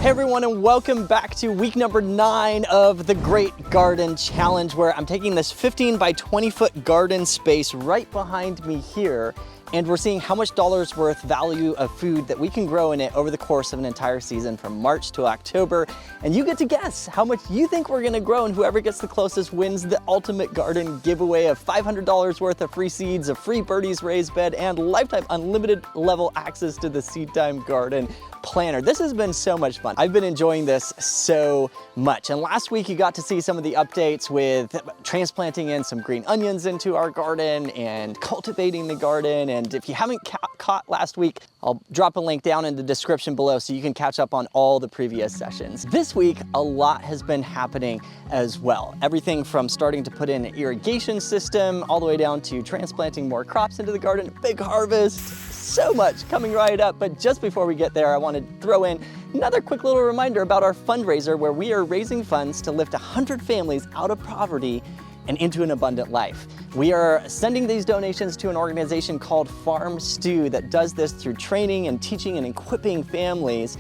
Hey everyone, and welcome back to week number 9 of the Great Garden Challenge, where I'm taking this 15 by 20 foot garden space right behind me here, and we're seeing how much dollars worth value of food that we can grow in it over the course of an entire season from March to October. And you get to guess how much you think we're gonna grow, and whoever gets the closest wins the ultimate garden giveaway of $500 worth of free seeds, a free Birdies Raised Bed, and lifetime unlimited level access to the Seedtime Garden Planner. This has been so much fun. I've been enjoying this so much. And last week you got to see some of the updates with transplanting in some green onions into our garden and cultivating the garden. And if you haven't caught last week, I'll drop a link down in the description below so you can catch up on all the previous sessions. This week, a lot has been happening as well. Everything from starting to put in an irrigation system all the way down to transplanting more crops into the garden, big harvest. So much coming right up, but just before we get there, I want to throw in another quick little reminder about our fundraiser, where we are raising funds to lift 100 families out of poverty and into an abundant life. We are sending these donations to an organization called Farm Stew that does this through training and teaching and equipping families,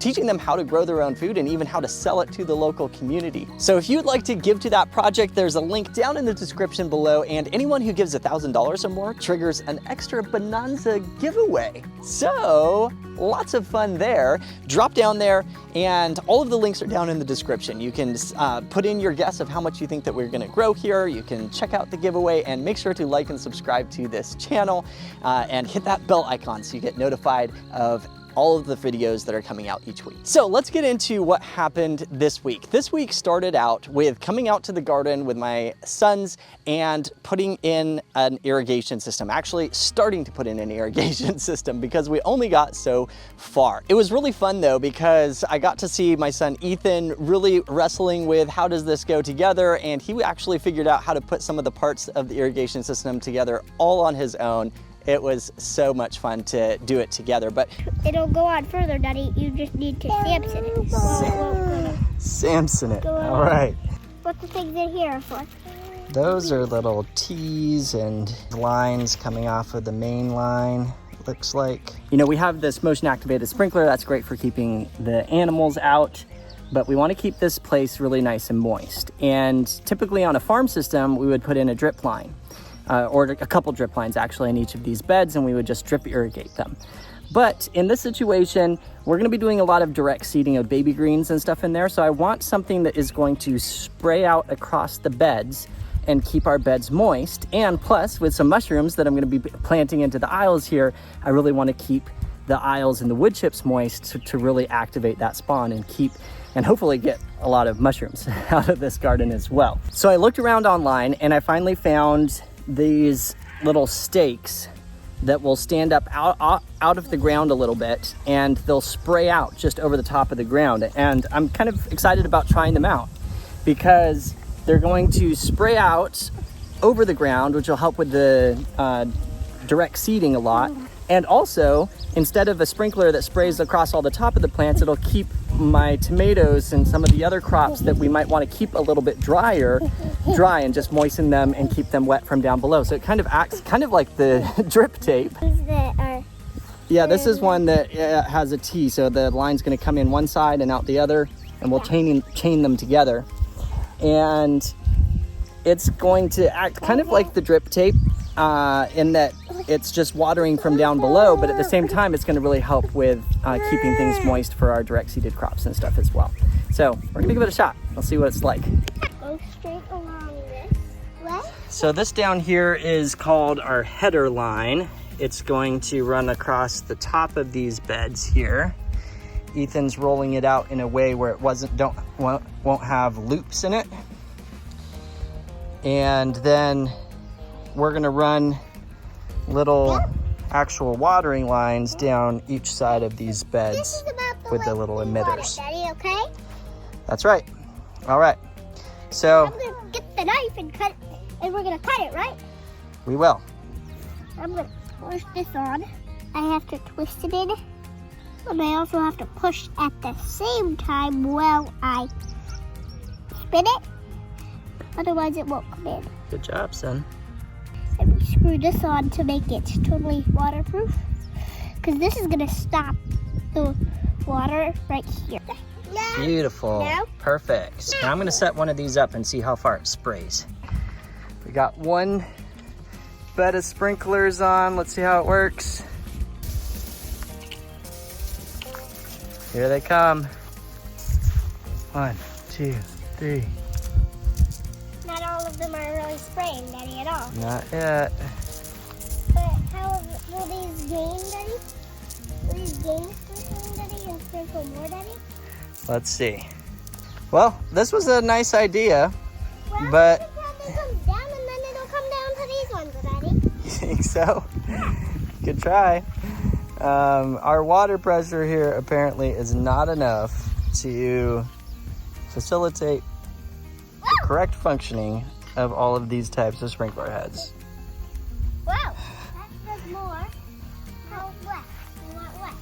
teaching them how to grow their own food and even how to sell it to the local community. So if you'd like to give to that project, there's a link down in the description below, and anyone who gives $1,000 or more triggers an extra Bonanza giveaway. So lots of fun there. Drop down there, and all of the links are down in the description. You can put in your guess of how much you think that we're gonna grow here. You can check out the giveaway, and make sure to like and subscribe to this channel, and hit that bell icon so you get notified of all of the videos that are coming out each week. So let's get into what happened this week. This week started out with coming out to the garden with my sons and putting in an irrigation system. Actually starting to put in an irrigation system because we only got so far. It was really fun though, because I got to see my son Ethan really wrestling with how does this go together, and he actually figured out how to put some of the parts of the irrigation system together all on his own. It was so much fun to do it together, but it'll go on further, Daddy. You just need to Samson it. Samson it. All right. What's the things in here for? Those are little T's and lines coming off of the main line, looks like. You know, we have this motion activated sprinkler that's great for keeping the animals out, but we want to keep this place really nice and moist. And typically on a farm system, we would put in a drip line. Or a couple drip lines actually in each of these beds, and we would just drip irrigate them. But in this situation, we're gonna be doing a lot of direct seeding of baby greens and stuff in there, so I want something that is going to spray out across the beds and keep our beds moist. And plus, with some mushrooms that I'm gonna be planting into the aisles here, I really wanna keep the aisles and the wood chips moist to really activate that spawn and hopefully get a lot of mushrooms out of this garden as well. So I looked around online, and I finally found these little stakes that will stand up out of the ground a little bit, and they'll spray out just over the top of the ground. And I'm kind of excited about trying them out because they're going to spray out over the ground, which will help with the direct seeding a lot. And also, instead of a sprinkler that sprays across all the top of the plants, it'll keep my tomatoes and some of the other crops that we might want to keep a little bit dry and just moisten them and keep them wet from down below. So it kind of acts kind of like the drip tape. Yeah, this is one that has a T, so the line's going to come in one side and out the other, and we'll chain them together. And it's going to act kind of like the drip tape in that it's just watering from down below, but at the same time, it's going to really help with keeping things moist for our direct seeded crops and stuff as well. So we're going to give it a shot. We'll see what it's like. Go straight along this way. So this down here is called our header line. It's going to run across the top of these beds here. Ethan's rolling it out in a way where it won't have loops in it. And then we're going to run little actual watering lines down each side of these beds with the little emitters. Daddy, okay? That's right. All right. So I'm gonna get the knife and cut it, and we're gonna cut it, right? We will. I'm gonna push this on. I have to twist it in, and I also have to push at the same time while I spin it. Otherwise, it won't come in. Good job, son. And we screw this on to make it totally waterproof, because this is gonna stop the water right here. Beautiful. No. Perfect. Now I'm gonna set one of these up and see how far it sprays. We got one bed of sprinklers on. Let's see how it works. Here they come. 1, 2, 3. Not all of them are really spraying, Daddy, at all. Not yet. But how will these gain, Daddy? Will these gain sprinkling, Daddy, and sprinkle more, Daddy? Let's see. Well, this was a nice idea, Well, but... it probably comes down and then it'll come down to these ones, Daddy. You think so? Good try. Our water pressure here apparently is not enough to facilitate the correct functioning of all of these types of sprinkler heads. Wow, that does more. How wet? You want wet?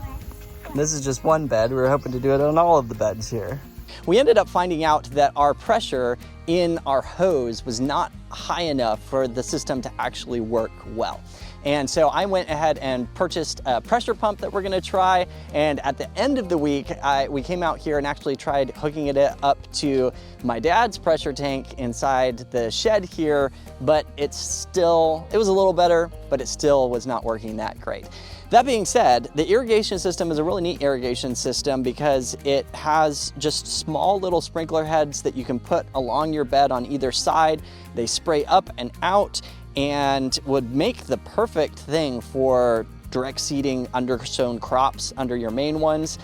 Wet. This is just one bed. We were hoping to do it on all of the beds here. We ended up finding out that our pressure in our hose was not high enough for the system to actually work well. And so I went ahead and purchased a pressure pump that we're gonna try. And at the end of the week, we came out here and actually tried hooking it up to my dad's pressure tank inside the shed here, but it was a little better, but it still was not working that great. That being said, the irrigation system is a really neat irrigation system because it has just small little sprinkler heads that you can put along your bed on either side. They spray up and out and would make the perfect thing for direct seeding undersown crops under your main ones.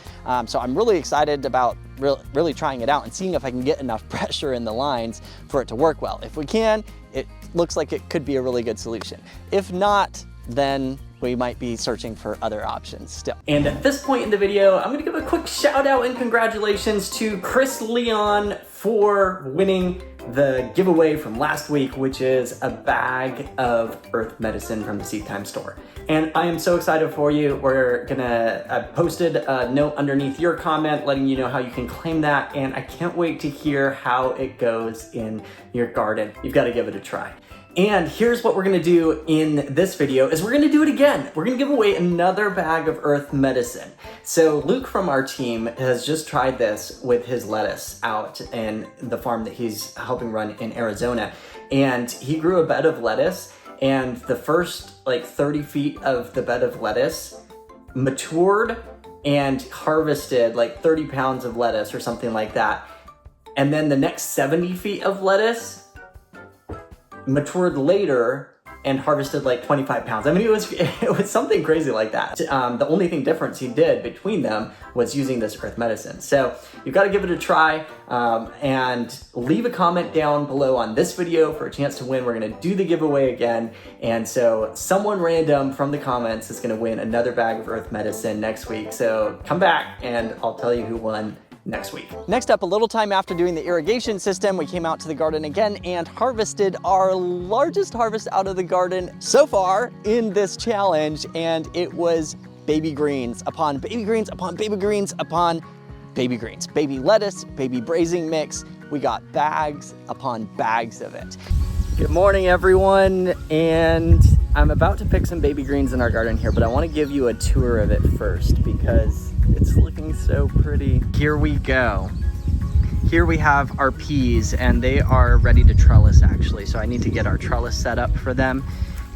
So I'm really excited about really trying it out and seeing if I can get enough pressure in the lines for it to work well. If we can, it looks like it could be a really good solution. If not, then we might be searching for other options still. And at this point in the video, I'm gonna give a quick shout out and congratulations to Chris Leon for winning the giveaway from last week, which is a bag of earth medicine from the Seedtime Store. And I am so excited for you. I posted a note underneath your comment letting you know how you can claim that, and I can't wait to hear how it goes in your garden. You've got to give it a try. And here's what we're gonna do in this video is we're gonna do it again. We're gonna give away another bag of earth medicine. So Luke from our team has just tried this with his lettuce out in the farm that he's helping run in Arizona. And he grew a bed of lettuce, and the first like 30 feet of the bed of lettuce matured and harvested like 30 pounds of lettuce or something like that. And then the next 70 feet of lettuce matured later and harvested like 25 pounds. I mean, it was something crazy like that. The only thing difference he did between them was using this earth medicine. So you've got to give it a try and leave a comment down below on this video for a chance to win. We're gonna do the giveaway again. And so someone random from the comments is gonna win another bag of earth medicine next week. So come back and I'll tell you who won next week. Next up, a little time after doing the irrigation system, we came out to the garden again and harvested our largest harvest out of the garden so far in this challenge, and it was baby greens upon baby greens upon baby greens upon baby greens. Baby lettuce, baby braising mix. We got bags upon bags of it. Good morning, everyone, and I'm about to pick some baby greens in our garden here, but I want to give you a tour of it first because it's looking so pretty. Here we go. Here we have our peas, and they are ready to trellis actually, so I need to get our trellis set up for them.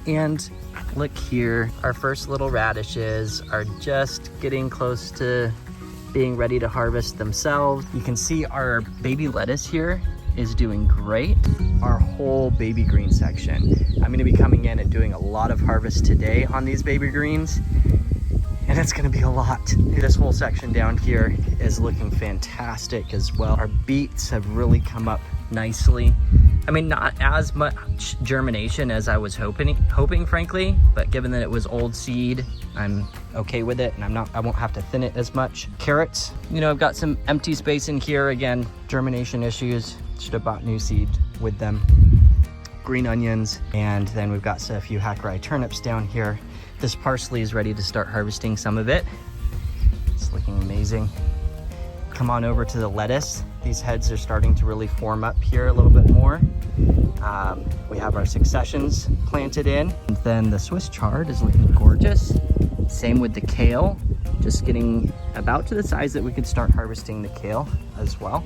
And look here, our first little radishes are just getting close to being ready to harvest themselves. You can see our baby lettuce here is doing great. Our whole baby green section. I'm gonna be coming in and doing a lot of harvest today on these baby greens, and it's gonna be a lot. This whole section down here is looking fantastic as well. Our beets have really come up nicely. I mean, not as much germination as I was hoping frankly, but given that it was old seed, I'm okay with it, and I won't have to thin it as much. Carrots, you know, I've got some empty space in here. Again, germination issues. Should have bought new seed with them. Green onions, and then we've got a few hackberry turnips down here. This parsley is ready to start harvesting some of it. It's looking amazing. Come on over to the lettuce. These heads are starting to really form up here a little bit more. We have our successions planted in. And then the Swiss chard is looking gorgeous. Same with the kale, just getting about to the size that we could start harvesting the kale as well,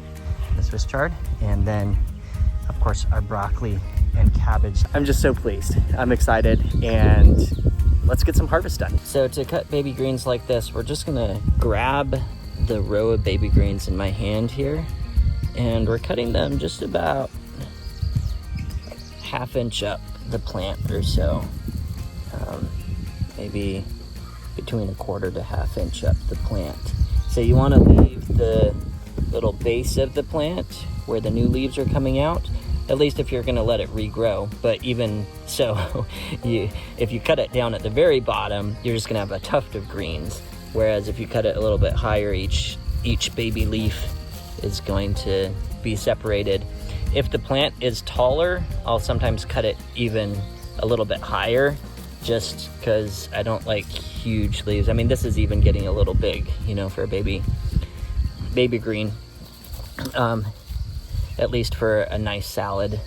the Swiss chard, and then of course our broccoli and cabbage. I'm just so pleased. I'm excited, and let's get some harvest done. So to cut baby greens like this, we're just gonna grab the row of baby greens in my hand here, and we're cutting them just about ½ inch up the plant or so. Maybe between 1/4 to ½ inch up the plant. So you want to leave the little base of the plant where the new leaves are coming out, at least if you're going to let it regrow. But even so, if you cut it down at the very bottom, you're just going to have a tuft of greens. Whereas if you cut it a little bit higher, each baby leaf is going to be separated. If the plant is taller, I'll sometimes cut it even a little bit higher, just because I don't like huge leaves. I mean, this is even getting a little big, you know, for a baby green. At least for a nice salad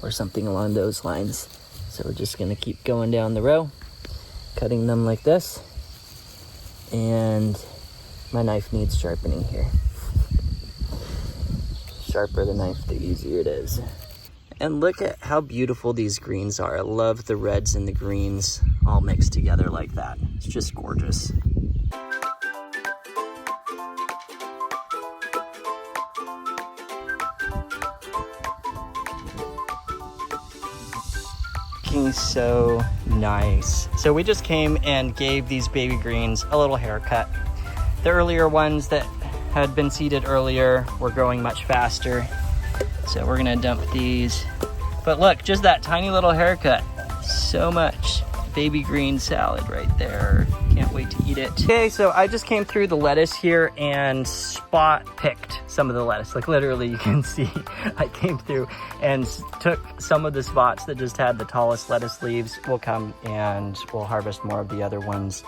or something along those lines. So we're just gonna keep going down the row, cutting them like this. And my knife needs sharpening here. Sharper the knife, the easier it is. And look at how beautiful these greens are. I love the reds and the greens all mixed together like that. It's just gorgeous. Looking so nice. So we just came and gave these baby greens a little haircut. The earlier ones that had been seeded earlier were growing much faster. So we're gonna dump these. But look, just that tiny little haircut. So much baby green salad right there. Can't wait to eat it. Okay, so I just came through the lettuce here and spot picked some of the lettuce. Like literally you can see I came through and took some of the spots that just had the tallest lettuce leaves. We'll come and we'll harvest more of the other ones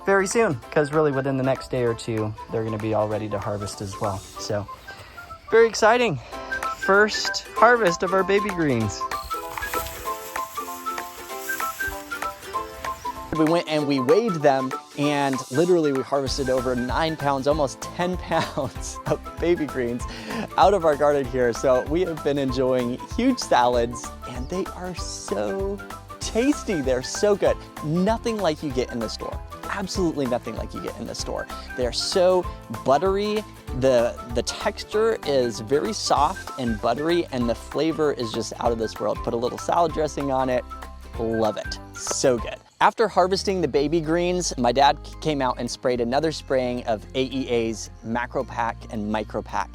very soon, because really within the next day or two, they're gonna be all ready to harvest as well. So very exciting. First harvest of our baby greens. We went and we weighed them, and literally we harvested over 9 pounds, almost 10 pounds of baby greens out of our garden here. So we have been enjoying huge salads, and they are so tasty. They're so good. Nothing like you get in the store. Absolutely nothing like you get in the store. They're so buttery. The texture is very soft and buttery, and the flavor is just out of this world. Put a little salad dressing on it. Love it. So good. After harvesting the baby greens, my dad came out and sprayed another spraying of AEA's Macro Pack and Micro Pack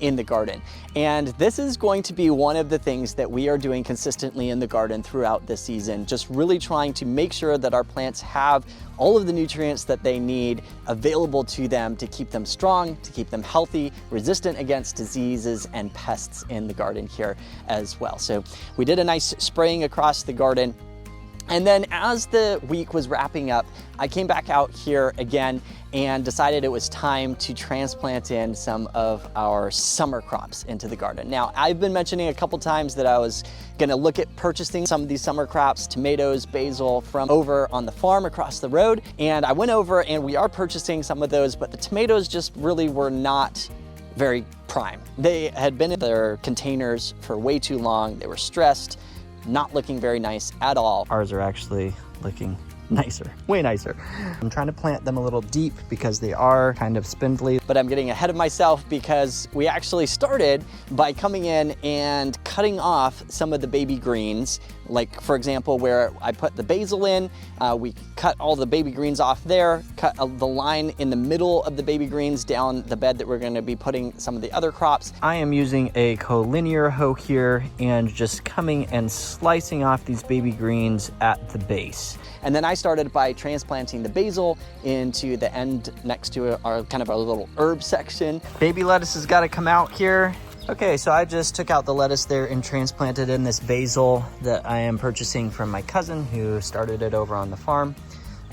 in the garden. And this is going to be one of the things that we are doing consistently in the garden throughout the season, just really trying to make sure that our plants have all of the nutrients that they need available to them to keep them strong, to keep them healthy, resistant against diseases and pests in the garden here as well. So we did a nice spraying across the garden. And then as the week was wrapping up, I came back out here again and decided it was time to transplant in some of our summer crops into the garden. Now, I've been mentioning a couple times that I was gonna look at purchasing some of these summer crops, tomatoes, basil, from over on the farm across the road. And I went over and we are purchasing some of those, but the tomatoes just really were not very prime. They had been in their containers for way too long. They were stressed, not looking very nice at all. Ours are actually looking nicer, way nicer. I'm trying to plant them a little deep because they are kind of spindly, but I'm getting ahead of myself because we actually started by coming in and cutting off some of the baby greens. Like for example, where I put the basil in, we cut all the baby greens off there, cut the line in the middle of the baby greens down the bed that we're gonna be putting some of the other crops. I am using a collinear hoe here and just coming and slicing off these baby greens at the base. And then I started by transplanting the basil into the end next to our kind of our little herb section. Baby lettuce has got to come out here. Okay, so I just took out the lettuce there and transplanted in this basil that I am purchasing from my cousin who started it over on the farm.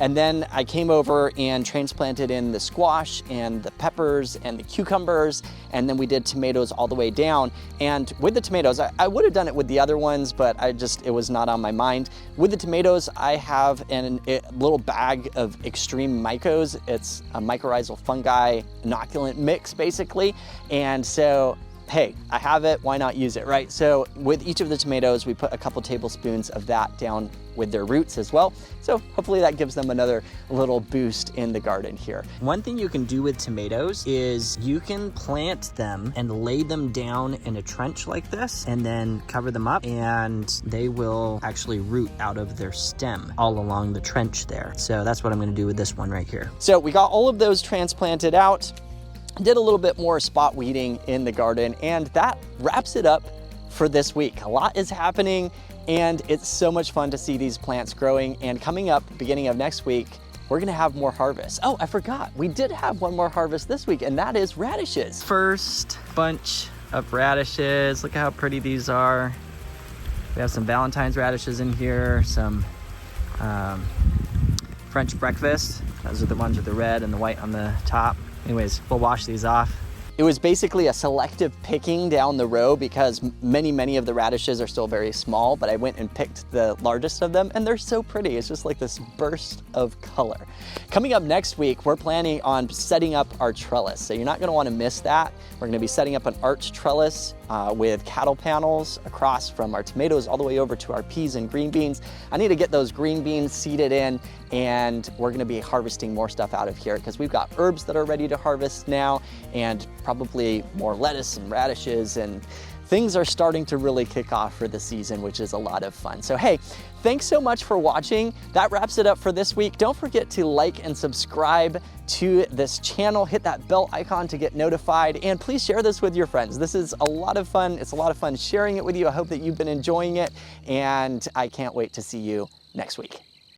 And then I came over and transplanted in the squash and the peppers and the cucumbers, and then we did tomatoes all the way down. And with the tomatoes, I would have done it with the other ones, but it was not on my mind. With the tomatoes, I have a little bag of extreme mycos. It's a mycorrhizal fungi inoculant mix, basically. And so, hey, I have it, why not use it, right? So with each of the tomatoes, we put a couple tablespoons of that down with their roots as well. So hopefully that gives them another little boost in the garden here. One thing you can do with tomatoes is you can plant them and lay them down in a trench like this and then cover them up, and they will actually root out of their stem all along the trench there. So that's what I'm gonna do with this one right here. So we got all of those transplanted out, did a little bit more spot weeding in the garden, and that wraps it up for this week. A lot is happening, and it's so much fun to see these plants growing. And coming up, beginning of next week, we're gonna have more harvests. Oh, I forgot, we did have one more harvest this week, and that is radishes. First bunch of radishes. Look at how pretty these are. We have some Valentine's radishes in here, some French breakfast. Those are the ones with the red and the white on the top. Anyways, we'll wash these off. It was basically a selective picking down the row because many of the radishes are still very small, but I went and picked the largest of them, and they're so pretty. It's just like this burst of color. Coming up next week, we're planning on setting up our trellis, so you're not gonna wanna miss that. We're gonna be setting up an arch trellis with cattle panels across from our tomatoes all the way over to our peas and green beans. I need to get those green beans seeded in, and we're gonna be harvesting more stuff out of here because we've got herbs that are ready to harvest now, and probably more lettuce and radishes, and things are starting to really kick off for the season, which is a lot of fun. So hey, thanks so much for watching. That wraps it up for this week. Don't forget to like and subscribe to this channel. Hit that bell icon to get notified, and please share this with your friends. This is a lot of fun. It's a lot of fun sharing it with you. I hope that you've been enjoying it, and I can't wait to see you next week.